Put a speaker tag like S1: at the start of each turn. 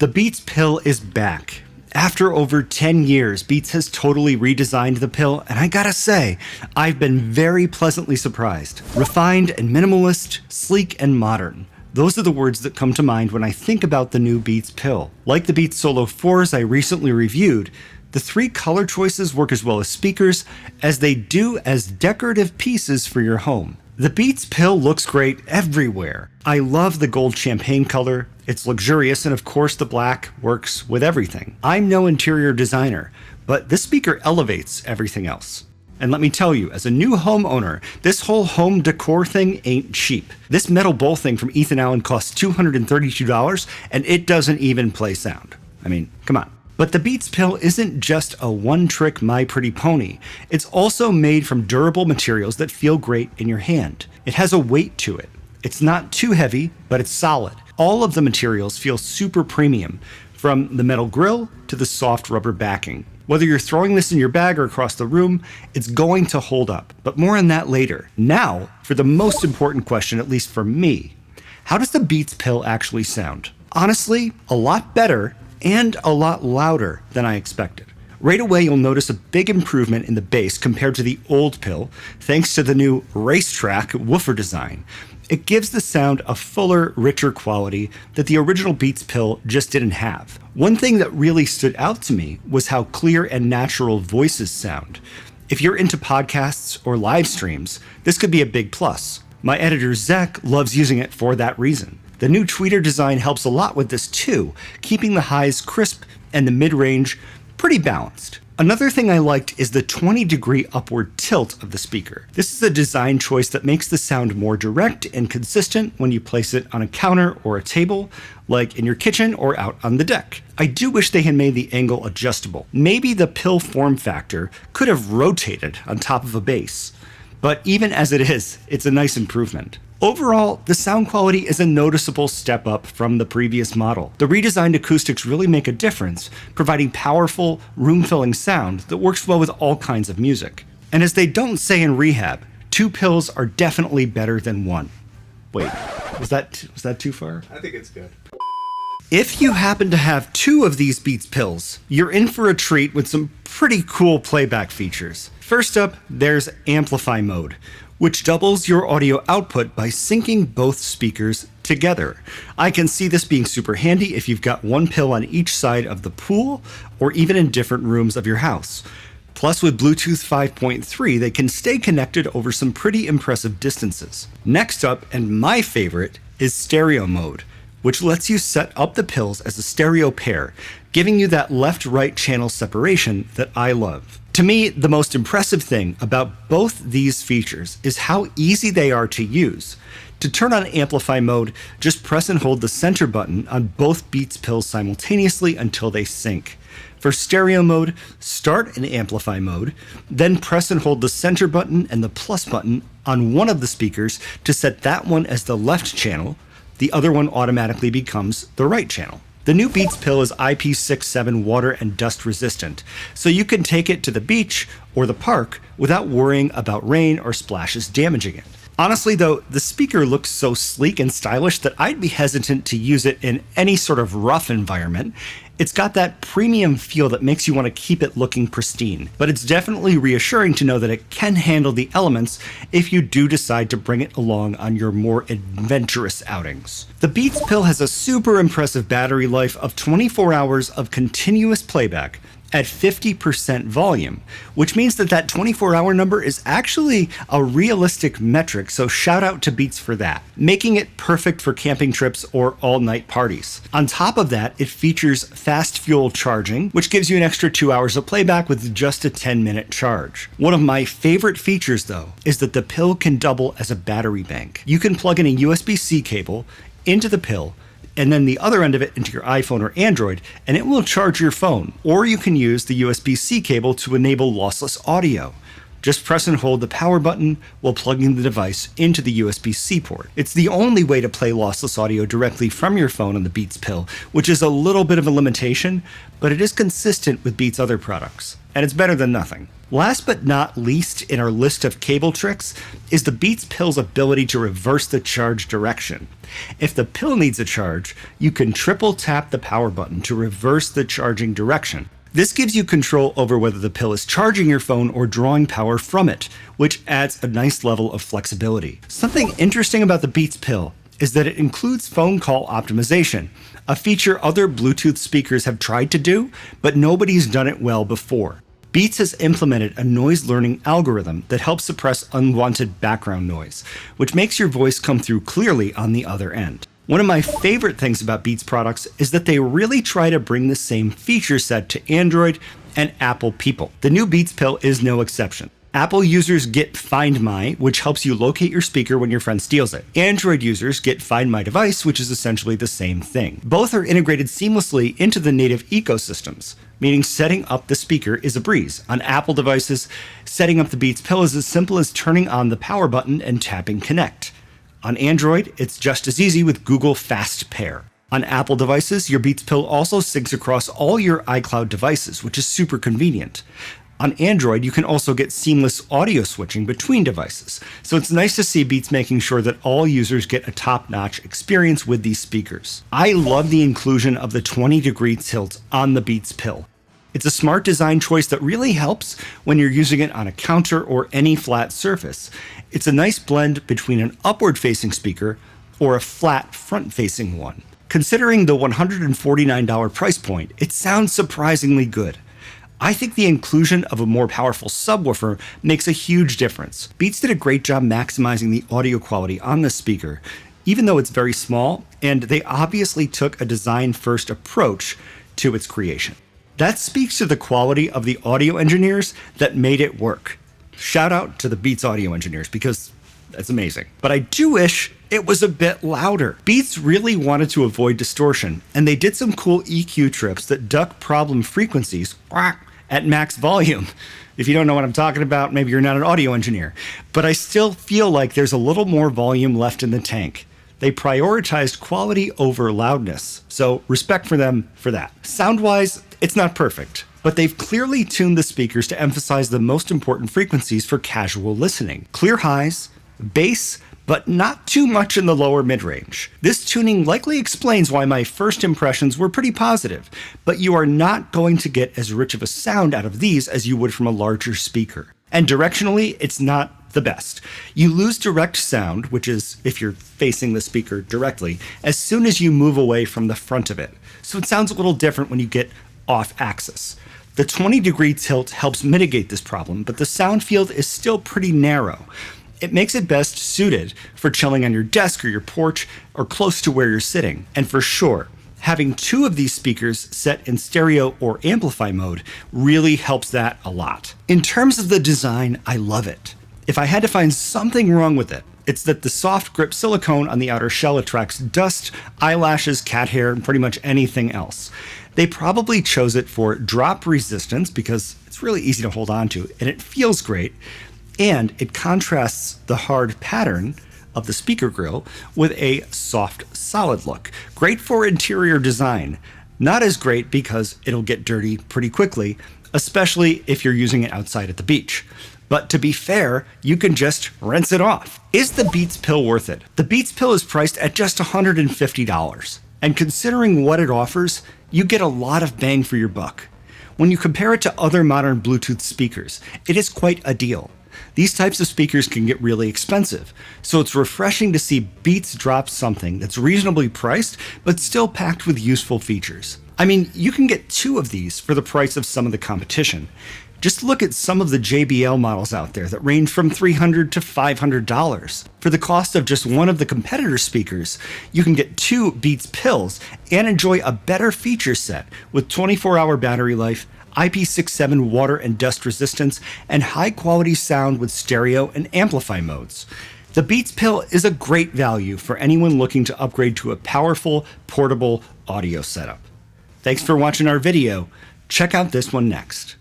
S1: The Beats pill is back. After over 10 years, Beats has totally redesigned the pill, and I gotta say, I've been very pleasantly surprised. Refined and minimalist, sleek and modern. Those are the words that come to mind when I think about the new Beats pill. Like the Beats Solo 4s I recently reviewed, the 3 color choices work as well as speakers as they do as decorative pieces for your home. The Beats pill looks great everywhere. I love the gold champagne color. It's luxurious, and of course the black works with everything. I'm no interior designer, but this speaker elevates everything else. And let me tell you, as a new homeowner, this whole home decor thing ain't cheap. This metal bowl thing from Ethan Allen costs $232, and it doesn't even play sound. I mean, come on. But the Beats pill isn't just a one-trick My Pretty Pony. It's also made from durable materials that feel great in your hand. It has a weight to it. It's not too heavy, but it's solid. All of the materials feel super premium, from the metal grill to the soft rubber backing. Whether you're throwing this in your bag or across the room, it's going to hold up. But more on that later. Now, for the most important question, at least for me, how does the Beats pill actually sound? Honestly, a lot better and a lot louder than I expected. Right away, you'll notice a big improvement in the bass compared to the old pill, thanks to the new racetrack woofer design. It gives the sound a fuller, richer quality that the original Beats pill just didn't have. One thing that really stood out to me was how clear and natural voices sound. If you're into podcasts or live streams, this could be a big plus. My editor Zach loves using it for that reason. The new tweeter design helps a lot with this too, keeping the highs crisp and the mid-range pretty balanced. Another thing I liked is the 20-degree upward tilt of the speaker. This is a design choice that makes the sound more direct and consistent when you place it on a counter or a table, like in your kitchen or out on the deck. I do wish they had made the angle adjustable. Maybe the pill form factor could have rotated on top of a bass. But even as it is, it's a nice improvement. Overall, the sound quality is a noticeable step up from the previous model. The redesigned acoustics really make a difference, providing powerful, room-filling sound that works well with all kinds of music. And as they don't say in rehab, 2 pills are definitely better than 1. Wait, was that too far?
S2: I think it's good.
S1: If you happen to have 2 of these Beats pills, you're in for a treat with some pretty cool playback features. First up, there's Amplify mode, which doubles your audio output by syncing both speakers together. I can see this being super handy if you've got 1 pill on each side of the pool or even in different rooms of your house. Plus, with Bluetooth 5.3, they can stay connected over some pretty impressive distances. Next up, and my favorite, is stereo mode, which lets you set up the pills as a stereo pair, giving you that left-right channel separation that I love. To me, the most impressive thing about both these features is how easy they are to use. To turn on Amplify mode, just press and hold the center button on both Beats pills simultaneously until they sync. For stereo mode, start in Amplify mode, then press and hold the center button and the plus button on one of the speakers to set that one as the left channel. The other one automatically becomes the right channel. The new Beats pill is IP67 water and dust resistant, so you can take it to the beach or the park without worrying about rain or splashes damaging it. Honestly though, the speaker looks so sleek and stylish that I'd be hesitant to use it in any sort of rough environment. It's got that premium feel that makes you want to keep it looking pristine, but it's definitely reassuring to know that it can handle the elements if you do decide to bring it along on your more adventurous outings. The Beats pill has a super impressive battery life of 24 hours of continuous playback at 50% volume, which means that 24-hour number is actually a realistic metric, so shout out to Beats for that, making it perfect for camping trips or all-night parties. On top of that, it features fast fuel charging, which gives you an extra 2 hours of playback with just a 10-minute charge. One of my favorite features, though, is that the pill can double as a battery bank. You can plug in a USB-C cable into the pill, and then the other end of it into your iPhone or Android, and it will charge your phone. Or you can use the USB-C cable to enable lossless audio. Just press and hold the power button while plugging the device into the USB-C port. It's the only way to play lossless audio directly from your phone on the Beats Pill, which is a little bit of a limitation, but it is consistent with Beats' other products, and it's better than nothing. Last but not least in our list of cable tricks is the Beats Pill's ability to reverse the charge direction. If the pill needs a charge, you can triple tap the power button to reverse the charging direction. This gives you control over whether the pill is charging your phone or drawing power from it, which adds a nice level of flexibility. Something interesting about the Beats Pill is that it includes phone call optimization, a feature other Bluetooth speakers have tried to do, but nobody's done it well before. Beats has implemented a noise learning algorithm that helps suppress unwanted background noise, which makes your voice come through clearly on the other end. One of my favorite things about Beats products is that they really try to bring the same feature set to Android and Apple people. The new Beats Pill is no exception. Apple users get Find My, which helps you locate your speaker when your friend steals it. Android users get Find My Device, which is essentially the same thing. Both are integrated seamlessly into the native ecosystems, meaning setting up the speaker is a breeze. On Apple devices, setting up the Beats Pill is as simple as turning on the power button and tapping Connect. On Android, it's just as easy with Google Fast Pair. On Apple devices, your Beats Pill also syncs across all your iCloud devices, which is super convenient. On Android, you can also get seamless audio switching between devices, so it's nice to see Beats making sure that all users get a top-notch experience with these speakers. I love the inclusion of the 20-degree tilt on the Beats Pill. It's a smart design choice that really helps when you're using it on a counter or any flat surface. It's a nice blend between an upward-facing speaker or a flat front-facing one. Considering the $149 price point, it sounds surprisingly good. I think the inclusion of a more powerful subwoofer makes a huge difference. Beats did a great job maximizing the audio quality on this speaker, even though it's very small, and they obviously took a design-first approach to its creation. That speaks to the quality of the audio engineers that made it work. Shout out to the Beats audio engineers, because that's amazing. But I do wish it was a bit louder. Beats really wanted to avoid distortion, and they did some cool EQ trips that duck problem frequencies at max volume. If you don't know what I'm talking about, maybe you're not an audio engineer. But I still feel like there's a little more volume left in the tank. They prioritized quality over loudness, so respect for them for that. Sound-wise, it's not perfect, but they've clearly tuned the speakers to emphasize the most important frequencies for casual listening. Clear highs, bass, but not too much in the lower mid-range. This tuning likely explains why my first impressions were pretty positive, but you are not going to get as rich of a sound out of these as you would from a larger speaker. And directionally, it's not the best. You lose direct sound, which is if you're facing the speaker directly, as soon as you move away from the front of it. So it sounds a little different when you get off axis. The 20-degree tilt helps mitigate this problem, but the sound field is still pretty narrow. It makes it best suited for chilling on your desk or your porch or close to where you're sitting. And for sure, having two of these speakers set in stereo or amplify mode really helps that a lot. In terms of the design, I love it. If I had to find something wrong with it, it's that the soft grip silicone on the outer shell attracts dust, eyelashes, cat hair, and pretty much anything else. They probably chose it for drop resistance because it's really easy to hold on to and it feels great. And it contrasts the hard pattern of the speaker grill with a soft, solid look. Great for interior design. Not as great because it'll get dirty pretty quickly, especially if you're using it outside at the beach. But to be fair, you can just rinse it off. Is the Beats Pill worth it? The Beats Pill is priced at just $150. And considering what it offers, you get a lot of bang for your buck. When you compare it to other modern Bluetooth speakers, it is quite a deal. These types of speakers can get really expensive, so it's refreshing to see Beats drop something that's reasonably priced, but still packed with useful features. I mean, you can get two of these for the price of some of the competition. Just look at some of the JBL models out there that range from $300 to $500. For the cost of just one of the competitor speakers, you can get two Beats Pills and enjoy a better feature set with 24-hour battery life, IP67 water and dust resistance, and high-quality sound with stereo and amplify modes. The Beats Pill is a great value for anyone looking to upgrade to a powerful, portable audio setup. Thanks for watching our video. Check out this one next.